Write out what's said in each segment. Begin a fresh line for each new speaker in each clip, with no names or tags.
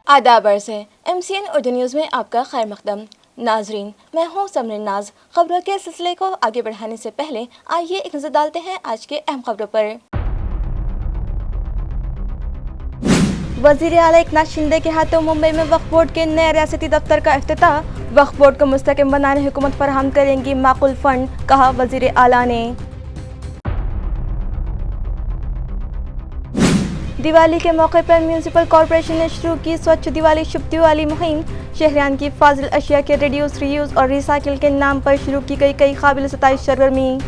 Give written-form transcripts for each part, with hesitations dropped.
आदाब अर्ज़ है MCN उर्दू न्यूज़ में आपका खैर मकदम। नाजरीन, मैं हूँ समरिन नाज। खबरों के सिलसिले को आगे बढ़ाने से पहले आइए एक नज़र डालते हैं आज के अहम खबरों पर। वज़ीर आला एकनाथ शिंदे के हाथों मुंबई में वक्फ बोर्ड के नए रियासती दफ्तर का इफ्तिताह। वक्फ बोर्ड को मुस्तहकम बनाने हुकूमत फराहम करेंगी माकूल फंड, कहा वज़ीर आला ने। दिवाली के मौके पर म्यूनसिपल कॉरपोरेशन ने शुरू की स्वच्छ दिवाली शुभ दिवाली मुहिम। शहरियान की फाजिल अशिया के रिड्यूस, रीयूज और रिसाइकिल के नाम पर शुरू की गई कई काबिल सताइश सरगर्मी।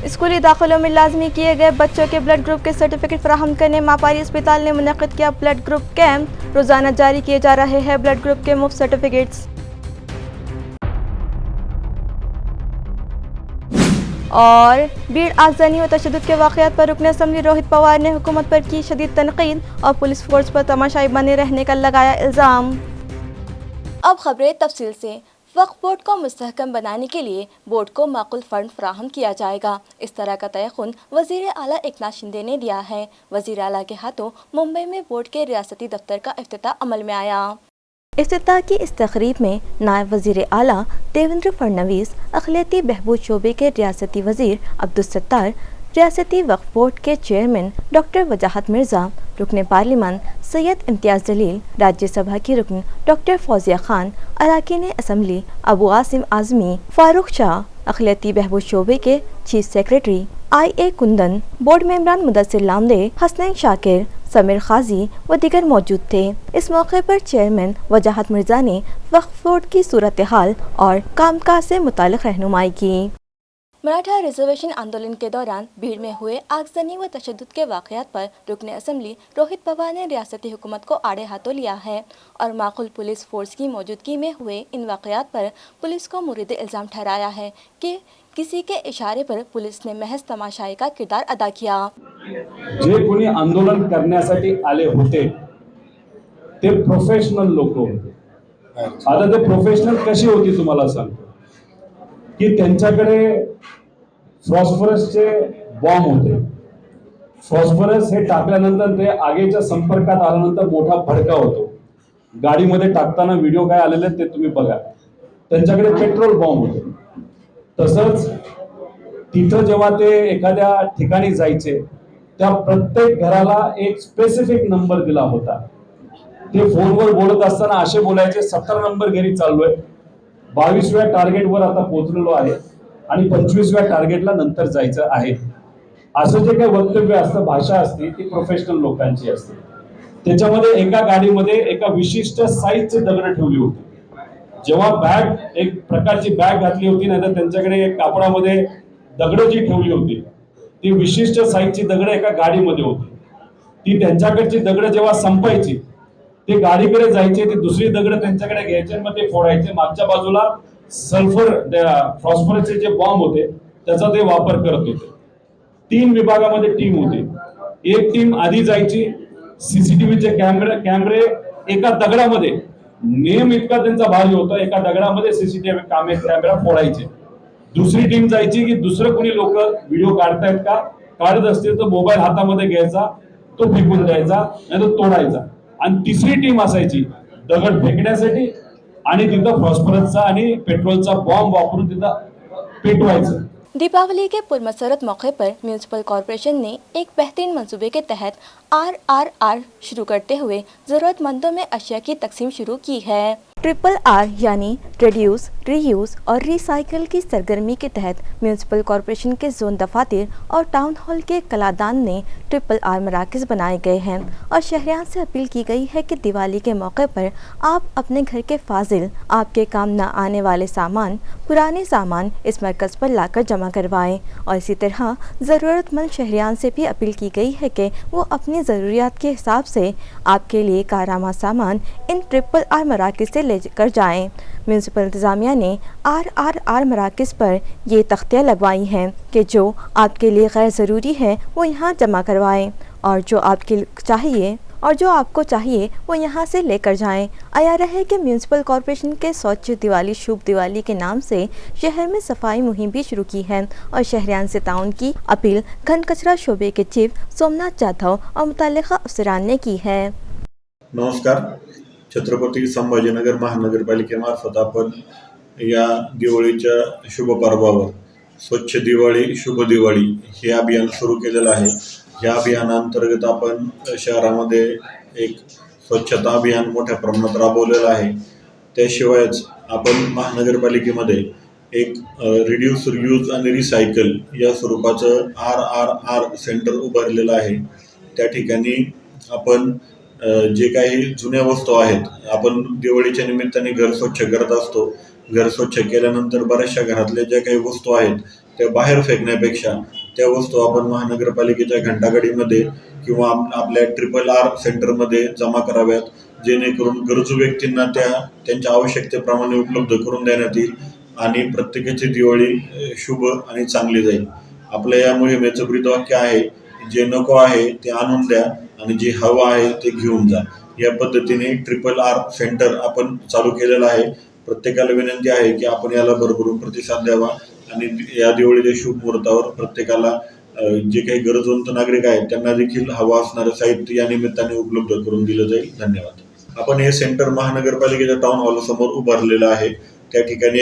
स्कूली दाखिलों में लाजमी किए गए बच्चों के ब्लड ग्रुप के सर्टिफिकेट फराहम करने मापारी अस्पताल ने मुनक्किद किया ब्लड ग्रुप कैंप। रोजाना जारी किए जा रहे हैं ब्लड ग्रुप के मुफ्त सर्टिफिकेट्स। और भीड़ आगजनी व तशद्दुद के वाक़यात पर रुकन असम्बली रोहित पवार ने हुकूमत पर की शदीद तनकीद और पुलिस फोर्स पर तमाशाई बने रहने का लगाया इल्ज़ाम। अब खबरें तफसील से। वक्फ बोर्ड को मुस्तहकम बनाने के लिए बोर्ड को माकूल फंड फराहम किया जाएगा। इस तरह का तयक़ुन वज़ीर आला एकनाथ शिंदे ने दिया है। वज़ीर आला के हाथों मुंबई में बोर्ड के रियासती दफ्तर का इफ्तिताह अमल में आया। इफ्तिताह की इस तकरीब में नायब वज़ीर आला देवेंद्र फडणवीस, अक़लियती बहबूद शोबे के रियासती वज़ीर अब्दुल सत्तार, रियासती वक्फ बोर्ड के चेयरमैन डॉक्टर वजाहत मिर्ज़ा, रुकन पार्लिमान सैयद इम्तियाज़ जलील, राज्यसभा की रुकन डॉक्टर फौजिया खान, अरकान असम्बली अबू आसिम आज़मी, फारूक शाह, अक़लियती बहबूद शोबे के चीफ सेक्रेटरी IA कुंदन, बोर्ड मेंबरान मुदस्सिर लामदे, हसनैन शाकिर, समीर खाजी व दीगर मौजूद थे। इस मौके पर चेयरमैन वजाहत मिर्ज़ा ने वक्फ बोर्ड की सूरत हाल और कामकाज से मुताल्लिक़ रहनुमाई की। मराठा रिजर्वेशन आंदोलन के दौरान भीड़ में हुए आगजनी व तशद्दुद के वाक़यात पर रुकन असम्बली रोहित पवार ने रियासती हुकूमत को आड़े हाथों लिया है और माकूल पुलिस फोर्स की मौजूदगी में हुए इन वाक़यात पर पुलिस को मुरीद इल्ज़ाम ठहराया है कि किसी के इशारे पर पुलिस ने महज तमाशाई का किरदार अदा किया।
जे कोणी आंदोलन करण्यासाठी आले होते ते प्रोफेशनल लोक होते। आता ते प्रोफेशनल कशी होती तुम्हाला सांगतो की त्यांच्याकडे फॉस्फरसचे बॉम्ब होते। फॉस्फरस हे टाकल्यानंतर ते आगीच्या संपर्कात आल्यानंतर मोठा भडका होतो। गाडीमध्ये टाकताना व्हिडिओ काय आलेले ते तुम्ही बघा। त्यांच्याकडे पेट्रोल बॉम्ब होते। तसंच तिथं जेव्हा ते एखाद्या ठिकाणी जायचे त्या प्रत्येक घराला एक स्पेसिफिक नंबर दिला होता। ते फोनवर बोलत असताना असे बोलायचे 17 नंबर घरी चाललोय, 22व्या टार्गेटवर आता पोहोचलेलो आहे आणि 25व्या टार्गेटला नंतर जायचं आहे। असं जे काही वक्तव्य असतं, भाषा असते ती प्रोफेशनल लोकांची असते। त्याच्यामध्ये एका गाडीमध्ये एका विशिष्ट साईजचे दगड ठेवली होती। जेव्हा बॅग एक प्रकारची बॅग घातली होती ना तर त्यांच्याकडे एक कापडामध्ये दगड जी ठेवली होती ती विशिष्ट साईजची दगड एका गाडीमध्ये होती। ती त्यांच्याकडची दगड जेव्हा संपायची ते गाडीकडे जायचे, ते दुसरी दगड त्यांच्याकडे घ्यायचे आणि मग ते फोडायचे। मागच्या बाजूला सल्फर फॉस्फरसचे जे बॉम्ब होते त्याचा ते वापर करत होते। 3 विभागामध्ये टीम होती। एक टीम आधी जायची, सीसीटीव्हीचे कॅमेरे एका दगडामध्ये, नियम इतका त्यांचा भारी होता, एका दगडामध्ये सीसीटीव्ही कॅमेरा फोडायचे। दुसरी टीम जायची की दुसरं कोणी लोक व्हिडिओ काढतायत का, काढत असतील तर मोबाईल हातामध्ये घ्यायचा, तो फेकून द्यायचा नाही तर तोडायचा। आणि तिसरी टीम असायची दगड फेकण्यासाठी आणि तिथं फॉस्फरसचा आणि पेट्रोलचा बॉम्ब वापरून तिथं पेटवायचं।
दीपावली के पुरमसरत मौके पर म्यूनसिपल कॉरपोरेशन ने एक बेहतरीन मंसूबे के तहत RRR शुरू करते हुए ज़रूरतमंदों में अशिया की तकसीम शुरू की है। RRR यानी रिड्यूस, रीयूज और रिसाइकिल की सरगर्मी के तहत म्यूनसिपल कॉरपोरेशन के जोन दफातर और टाउन हॉल के कलादान में RRR मराकज़ बनाए गए हैं और शहरियान से अपील की गई है कि दिवाली के मौके पर आप अपने घर के फाजिल, आपके काम न आने वाले सामान, पुराने सामान इस मरकज़ पर लाकर जमा करवाएं। और इसी तरह ज़रूरतमंद शहरियान से भी अपील की गई है कि वो अपनी ज़रूरियात के हिसाब से आपके लिए कारामा सामान इन RRR मराकज़ से लेकर जाएं। म्यूनसिपल इंतज़ामिया ने RRR मराकज़ पर ये तख्तियाँ लगवाई हैं कि जो आपके लिए गैर ज़रूरी है वो यहाँ जमा करवाएं और जो आपके चाहिए और जो आपको चाहिए वो यहाँ से लेकर जाएं। आया रहे कि म्यूनसिपल कॉरपोरेशन के स्वच्छ दिवाली शुभ दिवाली के नाम से शहर में सफाई मुहिम भी शुरू की है और शहरियान से ताउन की अपील घन कचरा शोबे के चीफ सोमनाथ जाधव और मुतल्लिका अफसरान ने की है।
नमस्कार. छत्रपती संभाजीनगर महानगरपालिकेमार्फत आपण या दिवाळीच्या शुभ पर्वावर स्वच्छ दिवाळी शुभ दिवाळी हे अभियान सुरू केलेलं आहे. या अभियानांतर्गत आपण शहरामध्ये एक स्वच्छता अभियान मोठ्या प्रमाणात राबवलेलं आहे. त्याशिवायच आपण महानगरपालिकेमध्ये एक रिड्यूस रियूज आणि रिसायकल या स्वरूपाचं RRR सेंटर उभारलेलं आहे. त्या ठिकाणी आपण जे काही जुन्या वस्तू आहेत, आपण दिवाळीच्या निमित्ताने घर स्वच्छ करत असतो. घर स्वच्छ केल्यानंतर बऱ्याचशा घरातल्या ज्या काही वस्तू आहेत त्या बाहेर फेकण्यापेक्षा त्या वस्तू आपण महानगरपालिकेच्या घंटागाडीमध्ये किंवा आपल्या RRR सेंटरमध्ये जमा कराव्यात, जेणेकरून गरजू व्यक्तींना त्यांच्या आवश्यकतेप्रमाणे उपलब्ध करून देण्यात येईल आणि प्रत्येकाची दिवाळी शुभ आणि चांगली जाईल. आपल्या या मोहिमेचं ब्रीदवाक्य आहे, जे नको आहे ते आणून द्या आणि जे हवं आहे ते घेऊन जा. या पद्धतीने RRR सेंटर आपण चालू केलेलं आहे. प्रत्येकाला विनंती आहे की आपण याला भरभरून प्रतिसाद द्यावा आणि या दिवाळीच्या शुभ मुहूर्तावर प्रत्येकाला जे काही गरजवंत नागरिक आहेत त्यांना देखील हवं असणारं साहित्य या निमित्ताने उपलब्ध करून दिलं जाईल. धन्यवाद. आपण हे सेंटर महानगरपालिकेच्या टाउन हॉल समोर उभारलेलं आहे. त्या ठिकाणी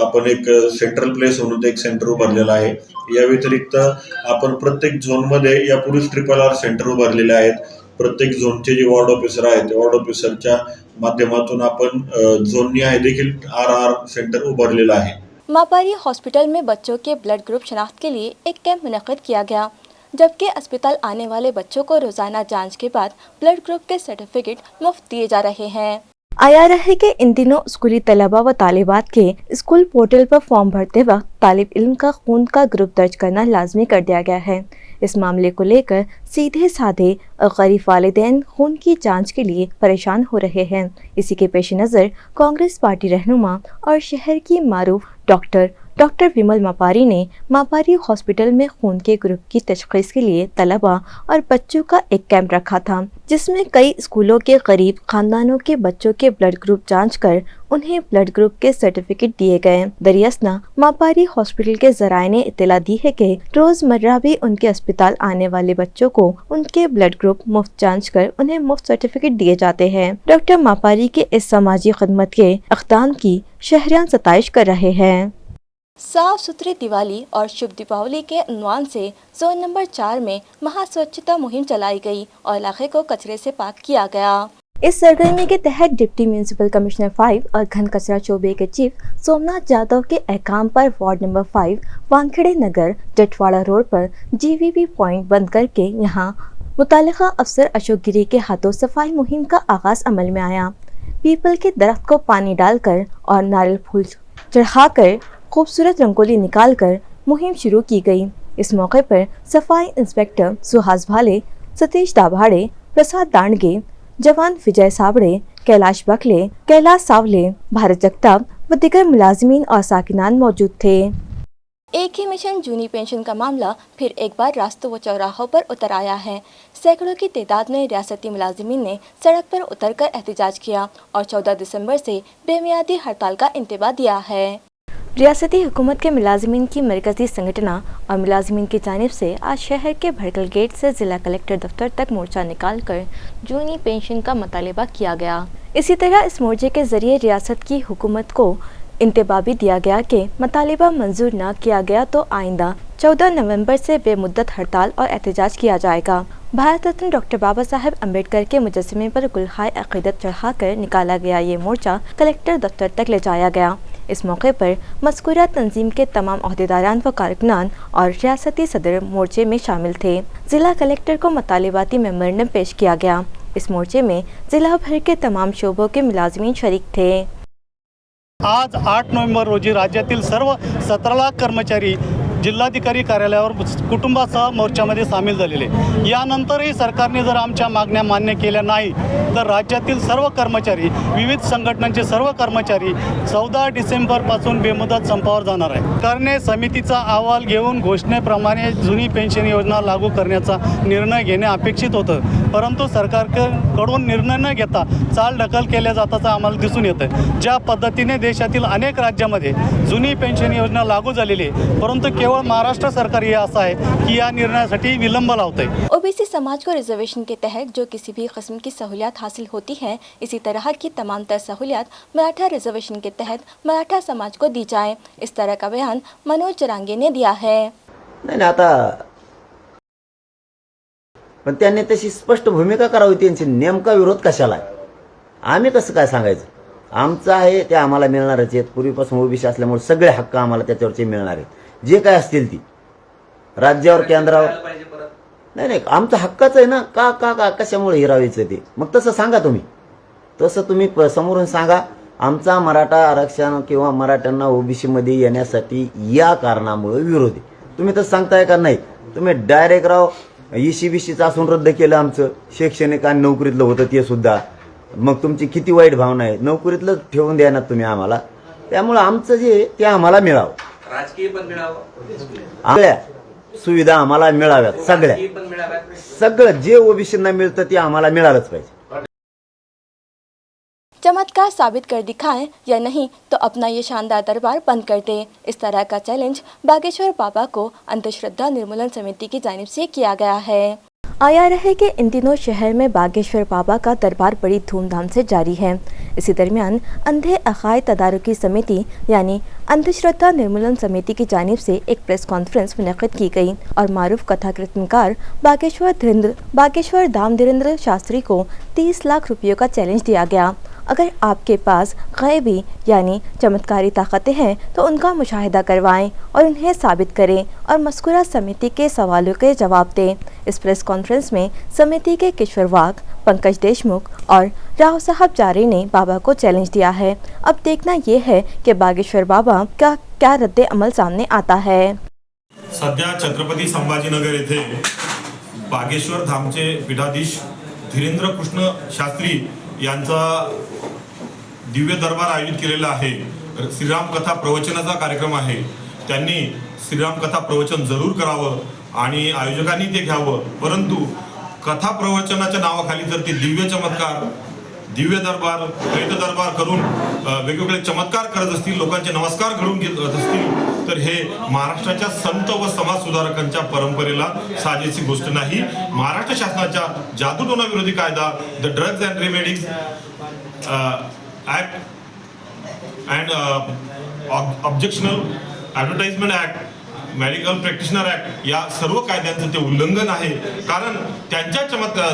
आपण एक सेंट्रल प्लेस म्हणून एक सेंटर उभारलेलं आहे. या व्यतिरिक्त आपण प्रत्येक झोनमध्ये यापूर्वीच RRR सेंटर उभारलेले आहेत. प्रत्येक झोनचे जे वॉर्ड ऑफिसर आहेत त्या वॉर्ड ऑफिसरच्या माध्यमातून आपण झोननिहाय देखील RRR सेंटर उभारलेलं आहे.
मापारी हॉस्पिटल में बच्चों के ब्लड ग्रुप शनाख्त के लिए एक कैंप मुनक्किद किया गया, जबकि अस्पताल आने वाले बच्चों को रोजाना जांच के बाद ब्लड ग्रुप के सर्टिफिकेट मुफ्त दिए जा रहे हैं। आया रहे कि इन दिनों स्कूली तलबा व तालिबात के स्कूल पोर्टल पर फॉर्म भरते वक्त तालिब इल्म का खून का ग्रुप दर्ज करना लाजमी कर दिया गया है। इस मामले को लेकर सीधे साधे गरीब वालिदैन खून की जांच के लिए परेशान हो रहे हैं। इसी के पेश नज़र कांग्रेस पार्टी रहनुमा और शहर की मारूफ डॉक्टर विमल मापारी ने मापारी हॉस्पिटल में खून के ग्रुप की तशख़ीस के लिए तलबा और बच्चों का एक कैंप रखा था, जिसमें कई स्कूलों के गरीब खानदानों के बच्चों के ब्लड ग्रुप जांच कर उन्हें ब्लड ग्रुप के सर्टिफिकेट दिए गए। दरियासना मापारी हॉस्पिटल के जराये ने इत्तला दी है कि रोजमर्रा भी उनके अस्पताल आने वाले बच्चों को उनके ब्लड ग्रुप मुफ्त जांच कर उन्हें मुफ्त सर्टिफिकेट दिए जाते हैं। डॉक्टर मापारी के इस समाजी खिदमत के इक़दाम की शहरियान सताइश कर रहे हैं। साफ सुथरी दिवाली और शुभ दीपावली के उन्वान से जोन नंबर 4 में महास्वच्छता मुहिम चलाई गई और इलाके को कचरे से पाक किया गया। इस सरगर्मी के तहत डिप्टी म्यूनसिपल कमिश्नर 5 और घन कचरा शोबे के चीफ सोमनाथ जाधव के अहकाम पर वार्ड नंबर 5 वानखेड़े नगर जटवाड़ा रोड पर GVB पॉइंट बंद करके यहाँ मुतल्लिका अफसर अशोक गिरी के हाथों सफाई मुहिम का आगाज अमल में आया। पीपल के दरख्त को पानी डालकर और नारियल फूल चढ़ाकर खूबसूरत रंगोली निकालकर मुहिम शुरू की गई। इस मौके पर सफाई इंस्पेक्टर सुहास भाले, सतीश दाभाड़े, प्रसाद दांडगे, जवान विजय साबड़े, कैलाश बकले, कैलाश सावले, भारत जगताप व दिगर मुलाजिमीन और साकिनान मौजूद थे। एक ही मिशन जूनी पेंशन का मामला फिर एक बार रास्तों व चौराहों पर उतर आया है। सैकड़ों की तादाद में रियासती मुलाजिमीन ने सड़क पर उतरकर एहतजाज किया और 14 दिसंबर से बेमियादी हड़ताल का इंतबाह दिया है। रियासती हुकूमत के मुलाजिमीन की मरकजी संगठना और मुलाजिमीन की जानिब से आज शहर के भड़कल गेट से ज़िला कलेक्टर दफ्तर तक मोर्चा निकालकर जूनी पेंशन का मुतालबा किया गया। इसी तरह इस मोर्चे के ज़रिए रियासत की हुकूमत को इंतबाह भी दिया गया कि मुतालबा मंजूर न किया गया तो आइंदा 14 नवंबर से बेमुद्दत हड़ताल और एहतजाज किया जाएगा। भारत रत्न डॉक्टर बाबा साहेब अम्बेडकर के मुजस्समे पर गुलहाय अक़ीदत चढ़ाकर निकाला गया ये मोर्चा कलेक्टर दफ्तर तक ले जाया गया। इस मौके पर मज़कूरा तंजीम के तमाम अहदेदारान व कारकुनान और रियासती सदर मोर्चे में शामिल थे। ज़िला कलेक्टर को मुतालिबाती मेमोरेंडम पेश किया गया। इस मोर्चे में ज़िला भर के तमाम शोबों के मुलाजिमीन शरीक थे।
आज 8 नोव्हेंबर रोजी राज्यातील सर्व 17 लाख कर्मचारी जिल्हाधिकारी कार्यालयावर कुटुंबासह मोर्चामध्ये सामील झालेले. यानंतरही सरकारने जर आमच्या मागण्या मान्य केल्या नाही तर राज्यातील सर्व कर्मचारी, विविध संघटनांचे सर्व कर्मचारी 14 डिसेंबरपासून बेमुदत संपावर जाणार आहे. सरकारने समितीचा अहवाल घेऊन घोषणेप्रमाणे जुनी पेन्शन योजना लागू करण्याचा निर्णय घेणे अपेक्षित होतं, परंतु सरकारकडून निर्णय न घेता चालढकल केल्या जाताचं आम्हाला दिसून येतं. ज्या पद्धतीने देशातील अनेक राज्यामध्ये जुनी पेन्शन योजना लागू झालेली आहे, परंतु केवळ महाराष्ट्र सरकार हे असं आहे की या निर्णयासाठी विलंब लावत आहे.
ओबीसी समाज को रिजर्वेशन के तहत जो किसी भी किस्म की सहूलियत हासिल होती है, इसी तरह की तमाम तर सहूलियत मराठा रिजर्वेशन के तहत मराठा समाज को दी जाए. इस तरह का बयान मनोज जरांगे ने दिया है.
नाही आता पण त्यांनी तशी स्पष्ट भूमिका करावी. त्यांची नेमका विरोध कशाला आहे? आम्ही कसं काय सांगायचं? आमचं आहे ते आम्हाला मिळणारच आहेत. पूर्वीपासून ओबीसी असल्यामुळे सगळे हक्क आम्हाला त्याच्यावरचे मिळणार आहेत, जे काय असतील ती राज्यावर केंद्रावर. नाही आमचा हक्काच आहे ना. का का का कशामुळे हिरावायचं ते? मग तसं सांगा तुम्ही. तसं तुम्ही समोरून सांगा, आमचा मराठा आरक्षण किंवा मराठ्यांना ओबीसीमध्ये येण्यासाठी या कारणामुळे विरोध आहे. तुम्ही तसं सांगताय का? नाही. तुम्ही डायरेक्ट राव ECBCचं असून रद्द केलं आमचं शैक्षणिक आणि नोकरीतलं होतं ते सुद्धा. मग तुमची किती वाईट भावना आहे. नोकरीतलं ठेवून द्या ना तुम्ही आम्हाला. त्यामुळे आमचं जे ते आम्हाला मिळावं, राजकीय पण मिळावं, आपल्या सुविधा आम्हाला मिळाव्यात, सगळं जे ओबीसींना मिळतं ते आम्हाला मिळालंच पाहिजे.
चमत्कार साबित कर दिखाएं या नहीं तो अपना ये शानदार दरबार बंद कर दें. इस तरह का चैलेंज बागेश्वर बाबा को अंधश्रद्धा निर्मूलन समिति की जानिब से किया गया है. आया रहे कि इन दिनों शहर में बागेश्वर बाबा का दरबार बड़ी धूमधाम से जारी है. इसी दरमियान अंधे अकायद तदारुकी समिति यानी अंधश्रद्धा निर्मूलन समिति की जानिब से एक प्रेस कॉन्फ्रेंस मुनक़िद की गई और मारूफ कथा कीर्तनकार बागेश्वर धाम धीरेन्द्र शास्त्री को 30 लाख रुपयों का चैलेंज दिया गया. अगर आपके पास गैबी यानी चमत्कारी ताकतें हैं तो उनका मुशाहिदा करवाएं और उन्हें साबित करें और मज़कूरा समिति के सवालों के जवाब दें. इस प्रेस कॉन्फ्रेंस में समिति के किशोर वाघ, पंकज देशमुख और राव साहब जारे ने बाबा को चैलेंज दिया है. अब देखना ये है कि बागेश्वर बाबा का क्या रद्द अमल सामने आता है.
सध्या छत्रपती संभाजीनगर येथे बागेश्वर धामचे पीठाधीश धीरेंद्र कृष्ण शास्त्री यांचा दिव्य दरबार आयोजित केलेला आहे. श्रीराम कथा प्रवचनाचा कार्यक्रम आहे. त्यांनी श्रीराम कथा प्रवचन जरूर करावं आणि आयोजकांनी ते घ्यावं. परंतु कथा प्रवचनाच्या नावाखाली जर ते दिव्य चमत्कार, दिव्य दरबार, प्रेत दरबार करून वेगवेगळे चमत्कार करत असतील, लोकांचे नमस्कार घडवून घेत असतील, तर हे महाराष्ट्राच्या संत व समाज सुधारकांच्या परंपरेला साजेशी गोष्ट नाही. महाराष्ट्र शासनाच्या जादूटोणा विरोधी कायदा, the drugs and remedies act and objectional advertisement act, medical practitioner act या सर्व कायद्यांचं ते उल्लंघन आहे. कारण त्यांच्या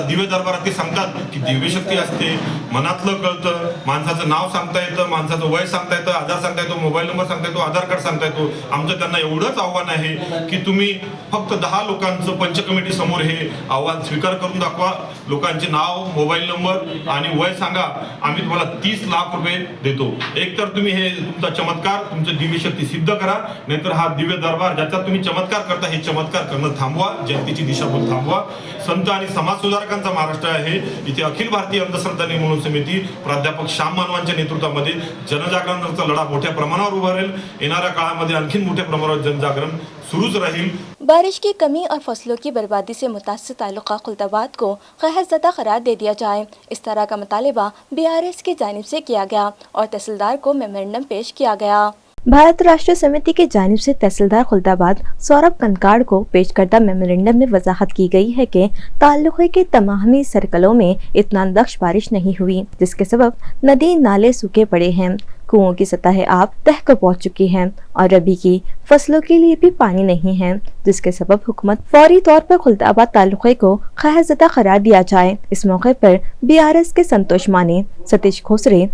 दिव्य दरबारात ते सांगतात की दिव्यशक्ती असते, मनातलं कळतं, माणसाचं नाव सांगता येतं, माणसाचं वय सांगता येतं, आधार सांगता येतो, मोबाईल नंबर सांगता येतो, आधार कार्ड सांगता येतो. आमचं त्यांना एवढंच आव्हान आहे की तुम्ही फक्त 10 लोकांचं पंच कमिटी समोर हे आव्हान स्वीकार करून दाखवा. लोकांचे नाव, मोबाईल नंबर आणि वय सांगा, आम्ही तुम्हाला 30 लाख रुपये देतो. एकतर तुम्ही हे तुमचा चमत्कार, तुमचं दिव्यशक्ती सिद्ध करा, नाहीतर हा दिव्य दरबार ज्याचा तुम्ही चमत्कार करता हे चमत्कार करणं थांबवा, जनतेची दिशाभूल थांबवा. संत आणि समाज सुधारकांचा महाराष्ट्र आहे. इथे अखिल भारतीय अंधश्रद्धा निर्मूलन समिती प्राध्यापक श्याम मानवांच्या नेतृत्वामध्ये जनजागरणाचा लढा मोठ्या प्रमाणावर उभा राहील. येणाऱ्या काळामध्ये आणखी मोठ्या प्रमाणावर जनजागरण सुरूच राहील.
बारिश की कमी और फसलों की बर्बादी से मुतासिर ताल्लुका खुल्दाबाद को कहरज़दा करार दे दिया जाए. इस तरह का मुतालिबा BRS की जानिब से किया गया और तहसीलदार को मेमोरेंडम पेश किया गया. भारत राष्ट्र समिति की जानिब से तहसीलदार खुल्दाबाद सौरभ कनकाड़ को पेश करदा मेमोरेंडम में वजाहत की गई है कि ताल्लुक़े के तमामी सर्कलों में इतना दख्श बारिश नहीं हुई, जिसके सबब नदी नाले सूखे पड़े हैं, कुओं की सतह आब तह को पहुँच चुकी है और रबी की फसलों के लिए भी पानी नहीं है, जिसके सबब हुकूमत फौरी तौर पर खुल्दाबाद ताल्लुक़े को कहरज़दा करार दिया जाए. इस मौके पर BRS के संतोष माने, सतीश खोसरे,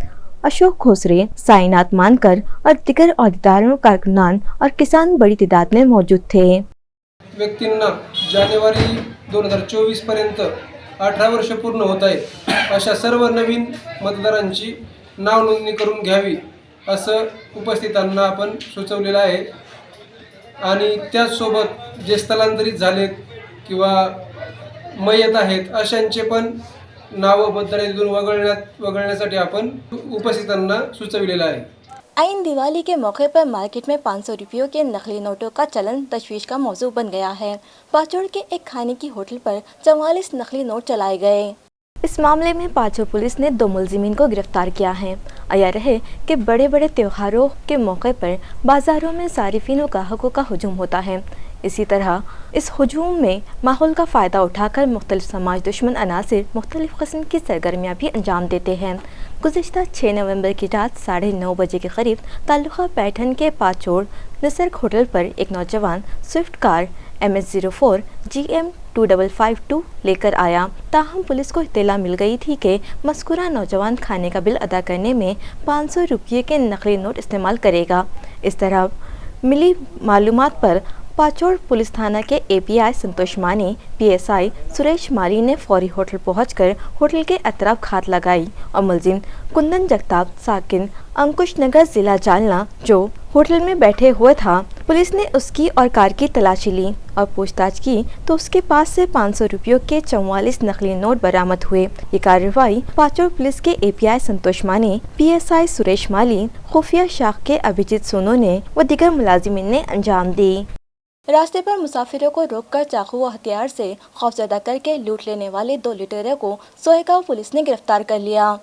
अशोक खोसरे, साईनाथ मानकर और दिगर अहदेदारों, कारकुनान और किसान बड़ी तादाद में मौजूद थे.
व्यक्तींना जानेवारी 2024 पर्यंत 18 वर्ष पूर्ण होत आहे. अशा सर्व नवीन मतदारांची नाव नोंदणी करून घ्यावी असं उपस्थितांना आपण सुचवलेलं आहे. आणि त्याचसोबत जे स्थलांतरित झालेत किंवा मयत आहेत अशांचे पण नावं बदलून वगळण्यासाठी आपण उपस्थितांना सुचविलेलं आहे.
आइन दिवाली के मौके पर मार्केट में 500 रुपयों के नकली नोटों का चलन तशवीश का मौजू बन गया है। पाचोड़ के एक खाने की होटल पर 44 नकली नोट चलाए गए। इस मामले में पाचोड़ पुलिस ने 2 मुलजिमीन को गिरफ्तार किया है। आया रहे कि बड़े बड़े त्योहारों के मौके पर बाज़ारों में सारिफीन व ग्राहकों का हुजूम होता है। इसी तरह इस हुजूम में माहौल का फ़ायदा उठाकर मुख्तलिफ समाज दुश्मन अनासिर मुख्तलिफ किस्म की सरगर्मियाँ भी अंजाम देते हैं। गुज़िश्ता 6 नवंबर की रात 9:30 बजे के करीब तालुका पैठन के पाचोड़ निसर्ग होटल पर एक नौजवान स्विफ्ट कार MS04 GM 2552 लेकर आया। ताहम पुलिस को इत्तला मिल गई थी कि मज़कूरा नौजवान खाने का बिल अदा करने में 500 रुपये के नकली नोट इस्तेमाल करेगा। इस तरह मिली मालूमात पर पाचोड़ पुलिस थाना के API संतोष मानी, PSI सुरेश माली ने फौरी होटल पहुंचकर होटल के अतराफ घात लगाई और मुलजिम कुंदन जगताप साकिन अंकुश नगर जिला जालना जो होटल में बैठे हुए था, पुलिस ने उसकी और कार की तलाशी ली और पूछताछ की तो उसके पास से 500 रुपयों के 44 नकली नोट बरामद हुए। ये कार्रवाई पाचोड़ पुलिस के API संतोष मानी, PSI सुरेश माली, खुफिया शाख के अभिजीत सोनू ने व दीगर मुलाजिमीन ने अंजाम दी। रास्ते पर मुसाफिरों को रोककर चाकू व हथियार से खौफजदा करके लूट लेने वाले 2 लुटेरों को सोएगांव पुलिस ने गिरफ्तार कर लिया।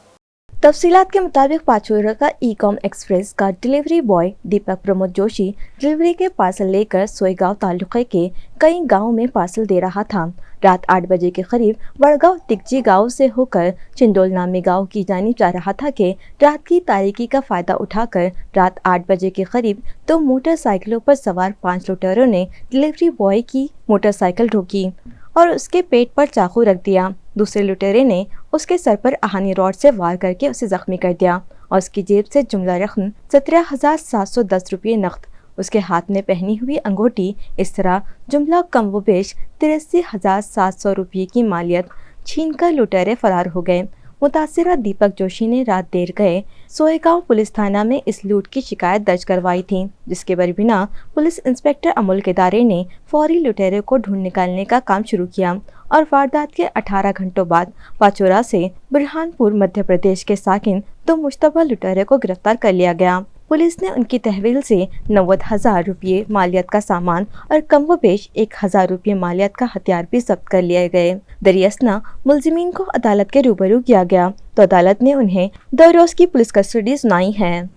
तफसीलात के मुताबिक पाचोड़ा का ई-कॉम एक्सप्रेस का delivery boy Deepak Pramod Joshi delivery के पार्सल लेकर सोएगांव तालुके के कई गांव में पार्सल दे रहा था। रात 8 बजे के करीब वड़गांव तिकजी गांव से होकर चिंडोल नामी गांव की जानिब जा रहा था कि रात की तारीकी का फ़ायदा उठाकर रात 8 बजे के करीब 2 मोटरसाइकिलों पर सवार 5 लुटेरों ने डिलीवरी बॉय की मोटरसाइकिल रोकी और उसके पेट पर चाकू रख दिया। दूसरे लुटेरे ने उसके सर पर आहानी रॉड से वार करके उसे जख्मी कर दिया और उसकी जेब से जुमला रकम 17,710 रुपये नकद, उसके हाथ में पहनी हुई अंगूठी, इस तरह जुमला कम व बेश 83,700 रुपये की मालियत छीनकर लुटेरे फरार हो गए। मुतासिरा दीपक जोशी ने रात देर गए सोएगांव पुलिस थाना में इस लूट की शिकायत दर्ज करवाई थी, जिसके बरबिना पुलिस इंस्पेक्टर अमोल केदारे ने फौरी लुटेरे को ढूंढ निकालने का काम शुरू किया और वारदात के 18 घंटों बाद पाचोड़ा से बुरहानपुर मध्य प्रदेश के साकिन 2 मुश्तबा लुटेरे को गिरफ्तार कर लिया गया। पुलिस ने उनकी तहवील से 90,000 रुपये मालियत का सामान और कम व बेश 1,000 रुपये मालियत का हथियार भी जब्त कर लिए गए। दरियासना मुलजिमीन को अदालत के रूबरू किया गया तो अदालत ने उन्हें 2 रोज़ की पुलिस कस्टडी सुनाई है।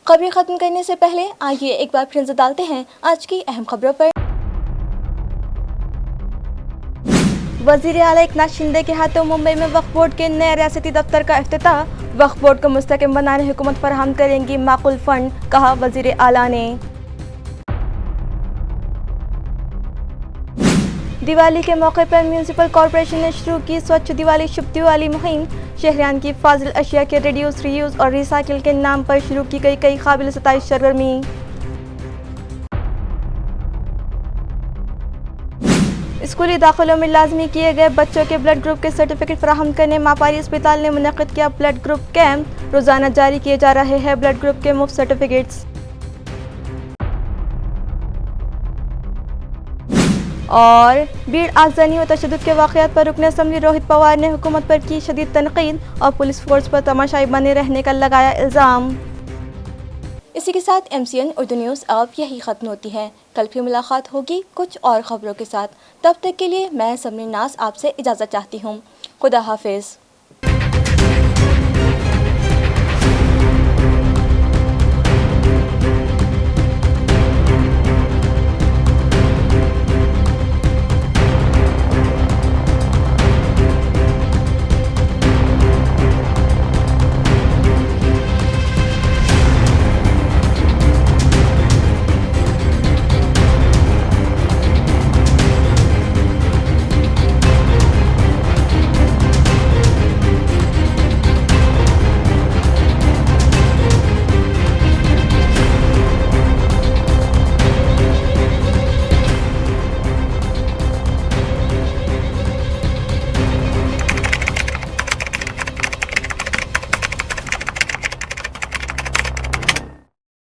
खबरें खत्म करने से पहले आइए एक बार फिर नजर डालते हैं आज की अहम खबरों पर। वज़ीर आला एकनाथ शिंदे के हाथों मुंबई में वक्फ बोर्ड के नए रियासती दफ्तर का इफ्तिताह। वक्फ बोर्ड को मुस्तकिम बनाने हुकूमत फराहम करेंगी माकूल फंड, कहा वज़ीर आला ने। दिवाली के मौके पर म्यूनिसिपल कॉरपोरेशन ने शुरू की स्वच्छ दिवाली शुभ दिवाली मुहिम। शहरियान की फाजिल अशिया के रिड्यूस, रीयूज और रिसाइकिल के नाम पर शुरू की गई कई काबिल सताइश सरगर्मी। स्कूली दाखिलों में लाजमी किए गए बच्चों के ब्लड ग्रुप के सर्टिफिकेट फराहम करने मापारी अस्पताल ने मुनक़िद किया ब्लड ग्रुप कैंप। रोज़ाना जारी किए जा रहे हैं ब्लड ग्रुप के मुफ्त सर्टिफिकेट्स। और भीड़ आगजनी और तशद्दुद के वाक़यात पर रुकन असम्बली रोहित पवार ने हुकूमत पर की शदीद तनक़ीद और पुलिस फोर्स पर तमाशाई बने रहने का लगाया इल्ज़ाम। इसी के साथ MCN उर्दू न्यूज़ अब यही ख़त्म होती है। कल फिर मुलाकात होगी कुछ और ख़बरों के साथ। तब तक के लिए मैं समरीन नाज आपसे इजाज़त चाहती हूँ। खुदा हाफिज़।